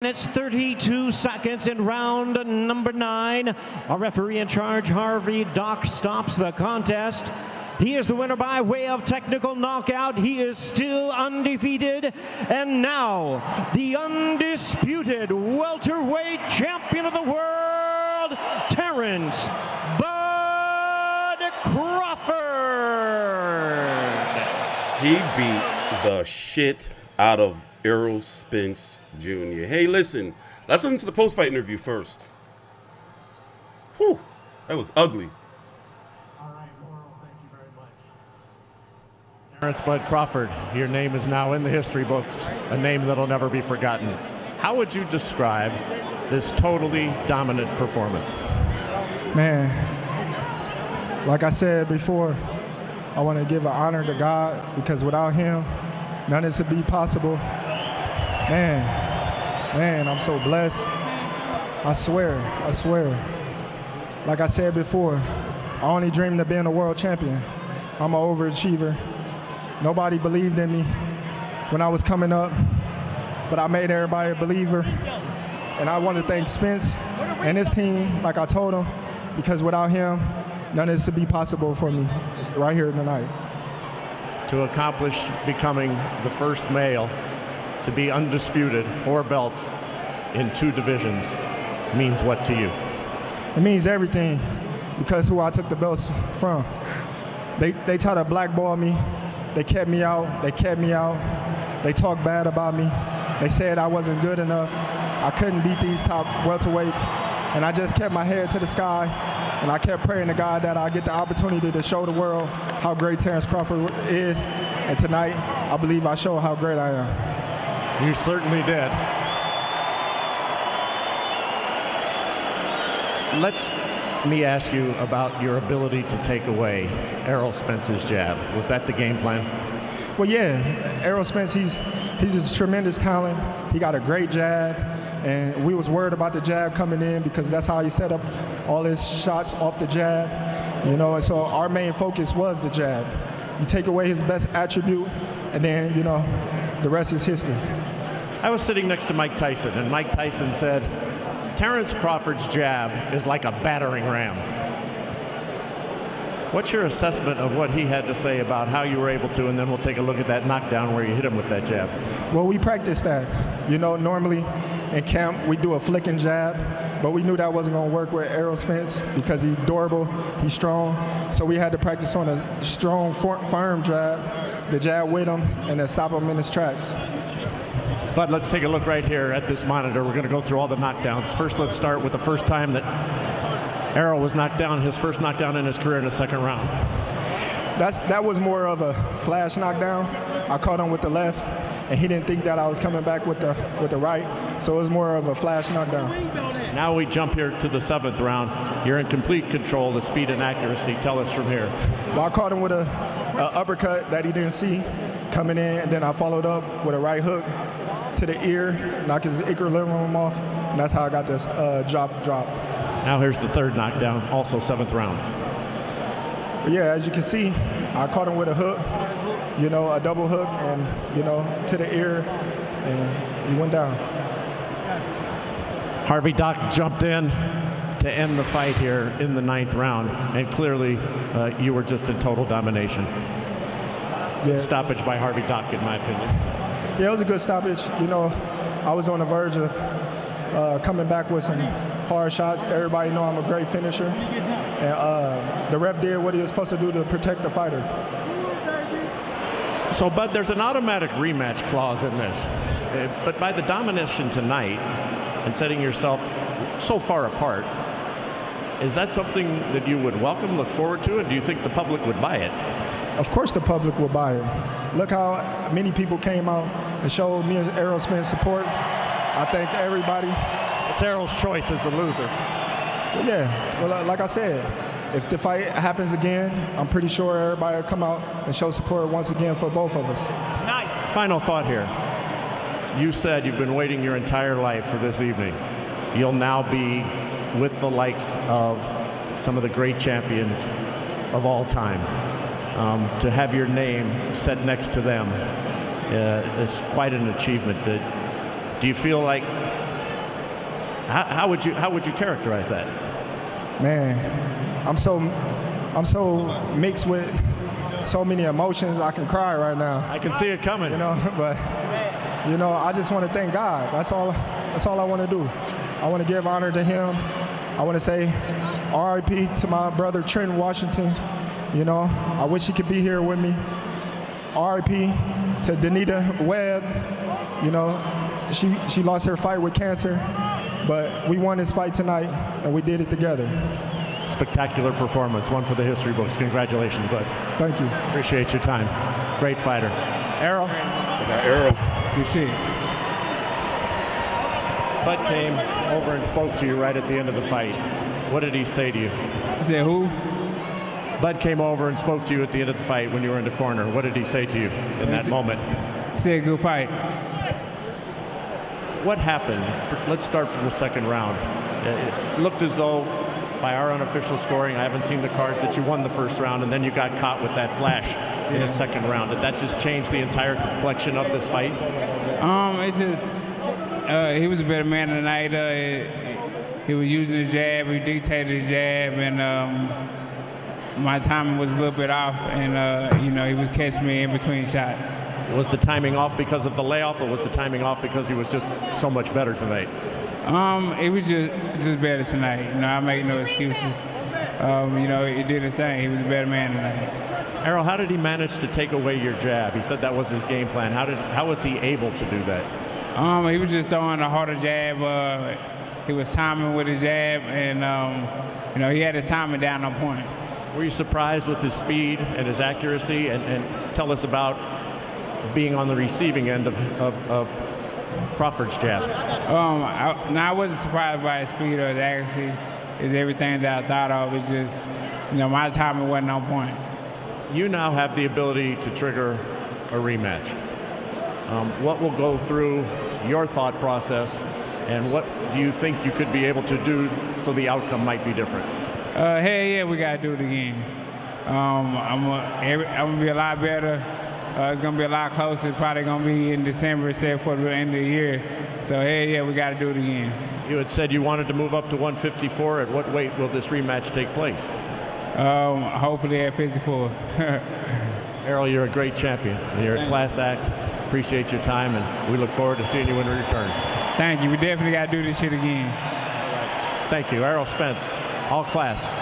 It's 32 seconds in round number 9. Our referee in charge, Harvey Doc, stops the contest. He is the winner by way of technical knockout. He is still undefeated. And now, the undisputed welterweight champion of the world, Terence Bud Crawford. He beat the shit out of Errol Spence Jr. Hey, listen, let's listen to the post-fight interview first. Whew, that was ugly. All right, Errol, thank you very much. Terence Bud Crawford, your name is now in the history books, a name that'll never be forgotten. How would you describe this totally dominant performance? Man, like I said before, I want to give an honor to God because without him, none of this would be possible. Man, I'm so blessed. I swear. Like I said before, I only dreamed of being a world champion. I'm an overachiever. Nobody believed in me when I was coming up, but I made everybody a believer. And I want to thank Spence and his team, like I told him, because without him, none of this would be possible for me right here tonight. To accomplish becoming the first male to be undisputed, 4 belts in 2 divisions, means what to you? It means everything because who I took the belts from. They tried to blackball me. They kept me out. They talked bad about me. They said I wasn't good enough. I couldn't beat these top welterweights. And I just kept my head to the sky. And I kept praying to God that I get the opportunity to show the world how great Terence Crawford is. And tonight, I believe I show how great I am. You certainly did. Let me ask you about your ability to take away Errol Spence's jab. Was that the game plan? Well, yeah, Errol Spence, he's a tremendous talent. He got a great jab, and we was worried about the jab coming in because that's how he set up all his shots off the jab, you know, and so our main focus was the jab. You take away his best attribute, and then, you know, the rest is history. I was sitting next to Mike Tyson, and Mike Tyson said, Terence Crawford's jab is like a battering ram. What's your assessment of what he had to say about how you were able to, and then we'll take a look at that knockdown where you hit him with that jab? Well, we practiced that. You know, normally in camp, we do a flicking jab, but we knew that wasn't going to work with Errol Spence because he's durable, he's strong. So we had to practice on a strong, firm jab, the jab with him, and then stop him in his tracks. But let's take a look right here at this monitor. We're going to go through all the knockdowns. First, let's start with the first time that Errol was knocked down, his first knockdown in his career in the 2nd round. That was more of a flash knockdown. I caught him with the left, and he didn't think that I was coming back with the right, so it was more of a flash knockdown. Now we jump here to the 7th round. You're in complete control, the speed and accuracy. Tell us from here. Well, I caught him with a uppercut that he didn't see coming in, and then I followed up with a right hook to the ear, knock his equilibrium off, and that's how I got this drop. Now here's the 3rd knockdown, also 7th round. But yeah, as you can see, I caught him with a hook, you know, a double hook, and, you know, to the ear, and he went down. Harvey Doc jumped in to end the fight here in the 9th round, and clearly you were just in total domination. Yeah. Stoppage by Harvey Doc, in my opinion. Yeah, it was a good stoppage. You know, I was on the verge of coming back with some hard shots. Everybody know I'm a great finisher. And the ref did what he was supposed to do to protect the fighter. So, Bud, there's an automatic rematch clause in this. But by the domination tonight and setting yourself so far apart, is that something that you would welcome, look forward to, and do you think the public would buy it? Of course the public will buy it. Look how many people came out and showed me and Errol Spence support. I thank everybody. It's Errol's choice as the loser. Well, yeah, well, like I said, if the fight happens again, I'm pretty sure everybody will come out and show support once again for both of us. Nice. Final thought here. You said you've been waiting your entire life for this evening. You'll now be with the likes of some of the great champions of all time. To have your name set next to them is quite an achievement. Do you feel like How would you characterize that? Man, I'm so mixed with so many emotions. I can cry right now. I can see it coming. But I just want to thank God. That's all I want to do. I want to give honor to him. I want to say RIP to my brother Trent Washington. I wish he could be here with me. RIP to Donita Webb. She lost her fight with cancer, but we won this fight tonight, and we did it together. Spectacular performance, one for the history books. Congratulations, bud. Thank you. Appreciate your time. Great fighter. Errol? I got Errol. You see. Bud came over and spoke to you right at the end of the fight. What did he say to you? You said who? Bud came over and spoke to you at the end of the fight when you were in the corner. What did he say to you in that moment? He said good fight. What happened? Let's start from the second round. It looked as though, by our unofficial scoring, I haven't seen the cards, that you won the first round and then you got caught with that flash in the second round. Did that just change the entire complexion of this fight? It just, he was a better man tonight. He was using his jab, he dictated his jab, and my timing was a little bit off, and he was catching me in between shots. Was the timing off because of the layoff, or was the timing off because he was just so much better tonight? It was just better tonight. I make no excuses. He did his thing. He was a better man tonight. Errol, how did he manage to take away your jab? He said that was his game plan. How was he able to do that? He was just throwing a harder jab. He was timing with his jab, and he had his timing down on point. Were you surprised with his speed and his accuracy? And tell us about being on the receiving end of Crawford's jab. I wasn't surprised by his speed or his accuracy. It's everything that I thought of. It's just, my timing wasn't on point. You now have the ability to trigger a rematch. What will go through your thought process, and what do you think you could be able to do so the outcome might be different? Hell yeah, we got to do it again. I'm gonna be a lot better. It's going to be a lot closer. Probably going to be in December, except for the end of the year. So, hey, yeah, we got to do it again. You had said you wanted to move up to 154. At what weight will this rematch take place? Hopefully at 54. Errol, you're a great champion. You're a class act. Appreciate your time, and we look forward to seeing you in return. Thank you. We definitely got to do this shit again. All right. Thank you. Errol Spence, all class.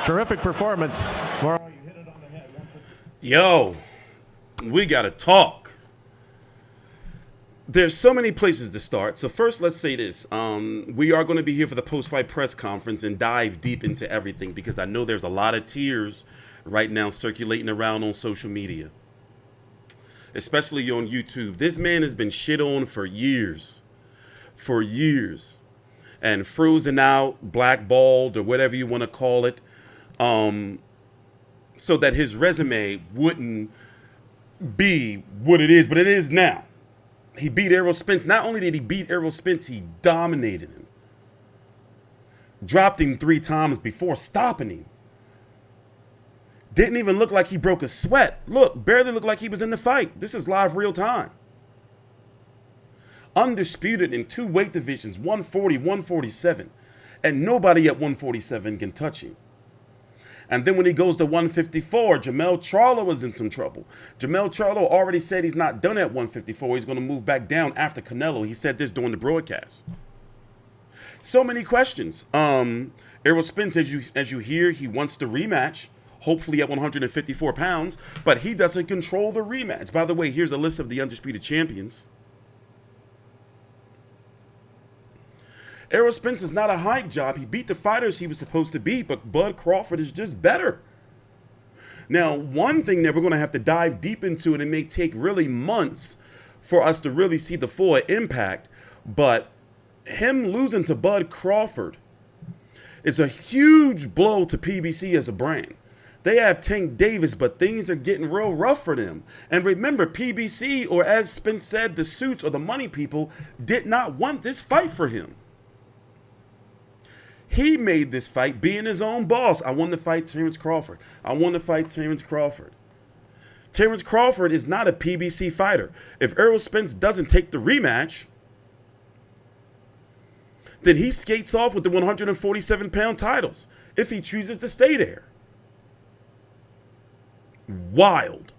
Terrific performance. You hit it on the head. Yo. We got to talk. There's so many places to start. So first, let's say this. We are going to be here for the post-fight press conference and dive deep into everything, because I know there's a lot of tears right now circulating around on social media, especially on YouTube. This man has been shit on for years. And frozen out, blackballed, or whatever you want to call it, so that his resume wouldn't be what it is, but it is now. He beat Errol Spence. Not only did he beat Errol Spence, he dominated him. Dropped him 3 times before stopping him. Didn't even look like he broke a sweat. Look, barely looked like he was in the fight. This is live real time. Undisputed in 2 weight divisions, 140, 147. And nobody at 147 can touch him. And then when he goes to 154, Jermell Charlo was in some trouble. Jermell Charlo already said he's not done at 154. He's going to move back down after Canelo. He said this during the broadcast. So many questions. Errol Spence, as you hear, he wants the rematch, hopefully at 154 pounds, but he doesn't control the rematch. By the way, here's a list of the undisputed champions. Errol Spence is not a hype job. He beat the fighters he was supposed to beat, but Bud Crawford is just better. Now, one thing that we're going to have to dive deep into, and it may take really months for us to really see the full impact, but him losing to Bud Crawford is a huge blow to PBC as a brand. They have Tank Davis, but things are getting real rough for them. And remember, PBC, or as Spence said, the suits or the money people, did not want this fight for him. He made this fight being his own boss. I want to fight Terence Crawford. I want to fight Terence Crawford. Terence Crawford is not a PBC fighter. If Errol Spence doesn't take the rematch, then he skates off with the 147-pound titles if he chooses to stay there. Wild.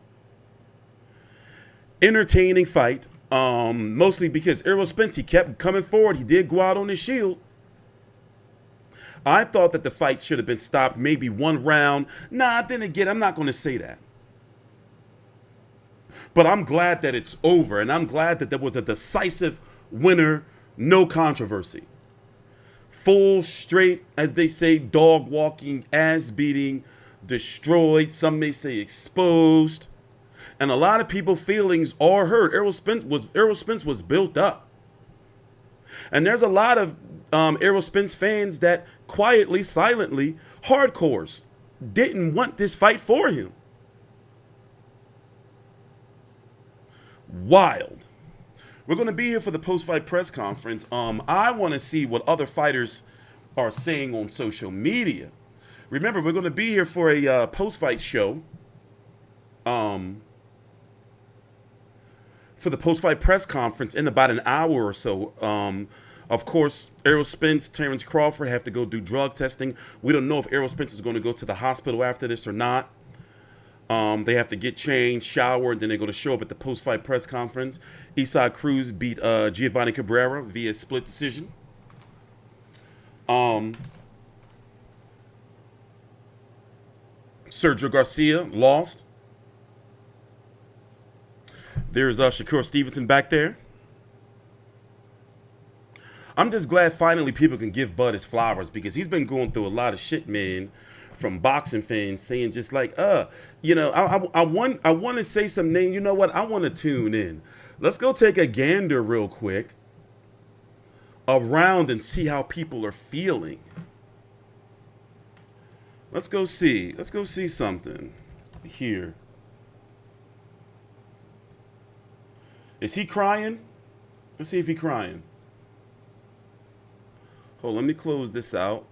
Entertaining fight. Mostly because Errol Spence, he kept coming forward. He did go out on his shield. I thought that the fight should have been stopped maybe one round. Nah, then again, I'm not going to say that. But I'm glad that it's over, and I'm glad that there was a decisive winner, no controversy. Full, straight, as they say, dog walking, ass beating, destroyed, some may say exposed. And a lot of people's feelings are hurt. Errol Spence was built up. And there's a lot of Errol Spence fans that quietly, silently, hardcores, didn't want this fight for him. Wild. We're going to be here for the post-fight press conference. I want to see what other fighters are saying on social media. Remember, we're going to be here for a post-fight show. For the post-fight press conference in about an hour or so. Of course, Errol Spence, Terence Crawford have to go do drug testing. We don't know if Errol Spence is going to go to the hospital after this or not. They have to get changed, shower, and then they're going to show up at the post-fight press conference. Cruz beat Giovanni Cabrera via split decision. Sergio Garcia lost. There's Shakur Stevenson back there. I'm just glad finally people can give Bud his flowers because he's been going through a lot of shit, man, from boxing fans saying just like, you know, I want to say some name. You know what? I want to tune in. Let's go take a gander real quick around and see how people are feeling. Let's go see. Let's go see something here. Is he crying? Let's see if he's crying. Hold on, let me close this out.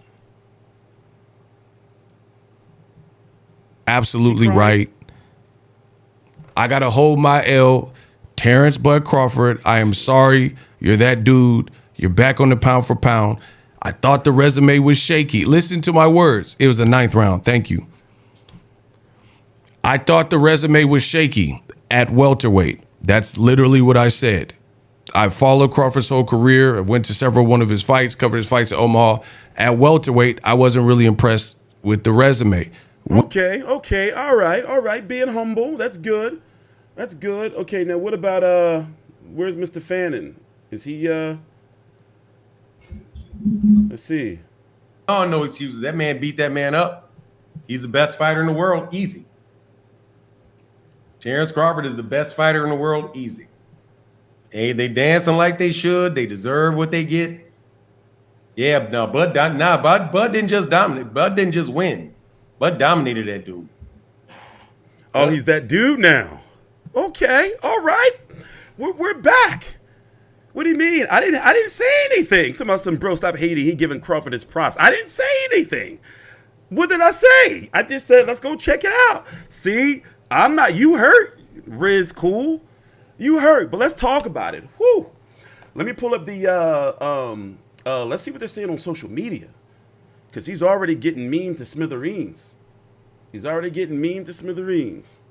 Absolutely right. I got to hold my L. Terence Bud Crawford, I am sorry. You're that dude. You're back on the pound for pound. I thought the resume was shaky. Listen to my words. It was the 9th round. Thank you. I thought the resume was shaky at welterweight. That's literally what I said. I followed Crawford's whole career. I went to one of his fights, covered his fights at Omaha. At welterweight, I wasn't really impressed with the resume. Okay, all right. Being humble, that's good. That's good. Okay, now what about where's Mr. Fannin? Is he let's see. Oh, no excuses. That man beat that man up. He's the best fighter in the world, easy. Terence Crawford is the best fighter in the world, easy. Hey, they dancing like they should. They deserve what they get. Yeah, no, Bud didn't just dominate. Bud didn't just win. Bud dominated that dude. Oh, he's that dude now. Okay, all right. We're back. What do you mean? I didn't say anything. Talking about some bro, stop hating. He giving Crawford his props. I didn't say anything. What did I say? I just said let's go check it out. See, I'm not. You hurt, Riz. Cool. You hurt, but let's talk about it. Whew. Let me pull up the let's see what they're saying on social media. Because he's already getting meme to smithereens. He's already getting meme to smithereens.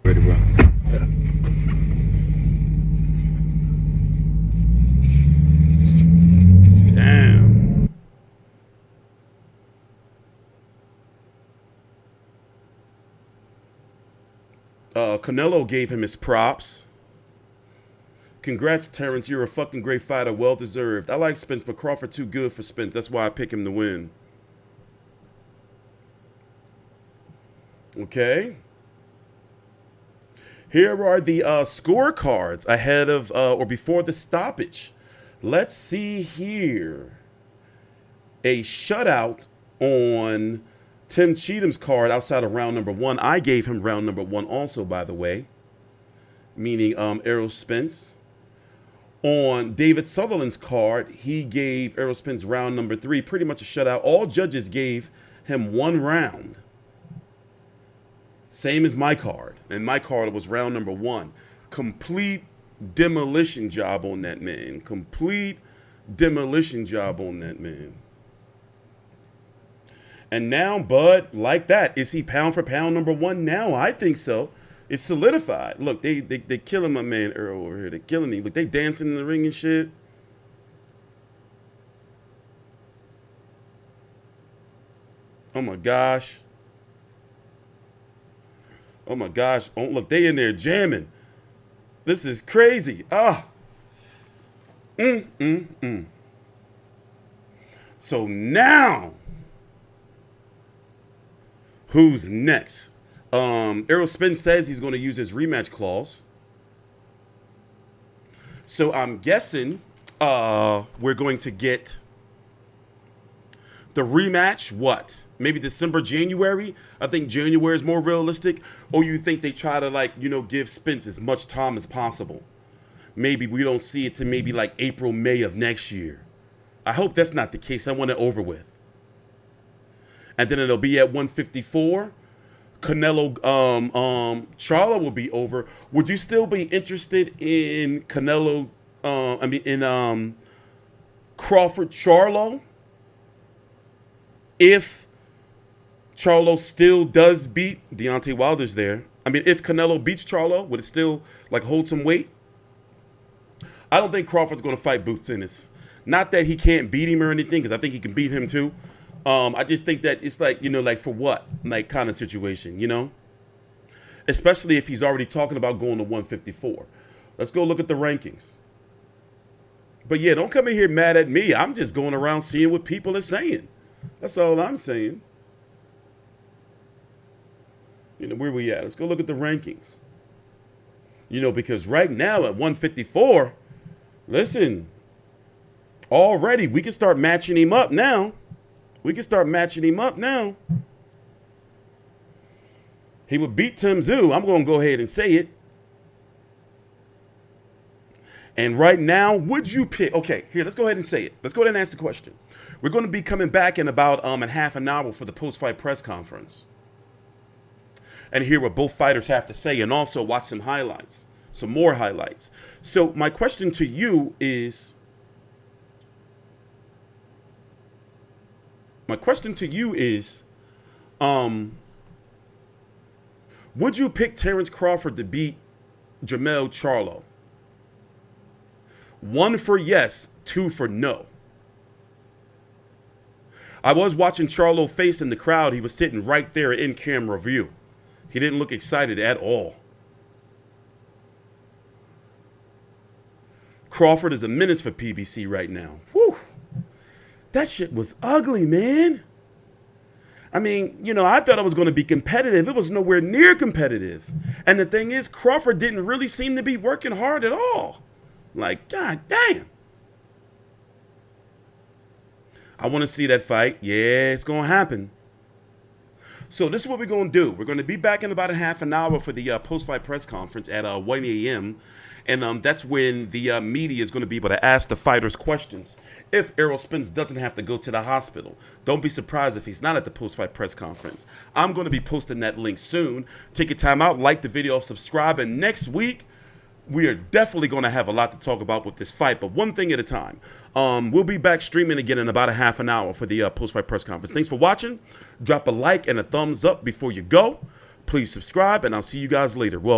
Ready, bro. Damn. Canelo gave him his props. Congrats, Terence. You're a fucking great fighter. Well deserved. I like Spence, but Crawford too good for Spence. That's why I pick him to win. Okay. Here are the scorecards ahead of or before the stoppage. Let's see here. A shutout on Tim Cheatham's card outside of round number 1. I gave him round number 1 also, by the way. Meaning Errol Spence. On David Sutherland's card, he gave Errol Spence round number 3. Pretty much a shutout. All judges gave him 1 round. Same as my card. And my card was round number 1. Complete demolition job on that man. Complete demolition job on that man. And now, Bud, like that, is he pound for pound number one now? I think so. It's solidified. Look, they killing my man Errol over here. They're killing him. Look, they dancing in the ring and shit. Oh my gosh. Oh my gosh. Oh, look, they in there jamming. This is crazy. Ah. So now, who's next? Errol Spence says he's going to use his rematch clause. So I'm guessing we're going to get the rematch, what? Maybe December, January? I think January is more realistic. Or you think they try to, like, you know, give Spence as much time as possible? Maybe we don't see it to maybe like April, May of next year. I hope that's not the case. I want it over with. And then it'll be at 154. Canelo, Charlo will be over. Would you still be interested in Canelo, Crawford Charlo? If Charlo still does beat Deontay Wilder's there. I mean, if Canelo beats Charlo, would it still like hold some weight? I don't think Crawford's going to fight Boots Ennis. Not that he can't beat him or anything, because I think he can beat him too. I just think that it's like, you know, like for what? Like kind of situation, you know? Especially if he's already talking about going to 154. Let's go look at the rankings. But yeah, don't come in here mad at me. I'm just going around seeing what people are saying. That's all I'm saying. You know, where we at? Let's go look at the rankings. You know, because right now at 154, listen, already we can start matching him up now. We can start matching him up now. He would beat Tim Tszyu. I'm going to go ahead and say it. And right now, would you pick? Okay, here, let's go ahead and say it. Let's go ahead and ask the question. We're going to be coming back in about a half an hour for the post-fight press conference. And hear what both fighters have to say, and also watch some highlights, some more highlights. So my question to you is, would you pick Terence Crawford to beat Jermell Charlo? 1 for yes, 2 for no. I was watching Charlo face in the crowd. He was sitting right there in camera view. He didn't look excited at all. Crawford is a menace for PBC right now. Whew. That shit was ugly, man. I mean, you know, I thought it was going to be competitive. It was nowhere near competitive. And the thing is, Crawford didn't really seem to be working hard at all. Like, god damn. I want to see that fight. Yeah, it's going to happen. So this is what we're going to do. We're going to be back in about a half an hour for the post-fight press conference at 1 a.m. And that's when the media is going to be able to ask the fighters questions if Errol Spence doesn't have to go to the hospital. Don't be surprised if he's not at the post-fight press conference. I'm going to be posting that link soon. Take your time out, like the video, subscribe, and next week, we are definitely going to have a lot to talk about with this fight, but one thing at a time. We'll be back streaming again in about a half an hour for the post-fight press conference. Thanks for watching. Drop a like and a thumbs up before you go. Please subscribe, and I'll see you guys later. Well,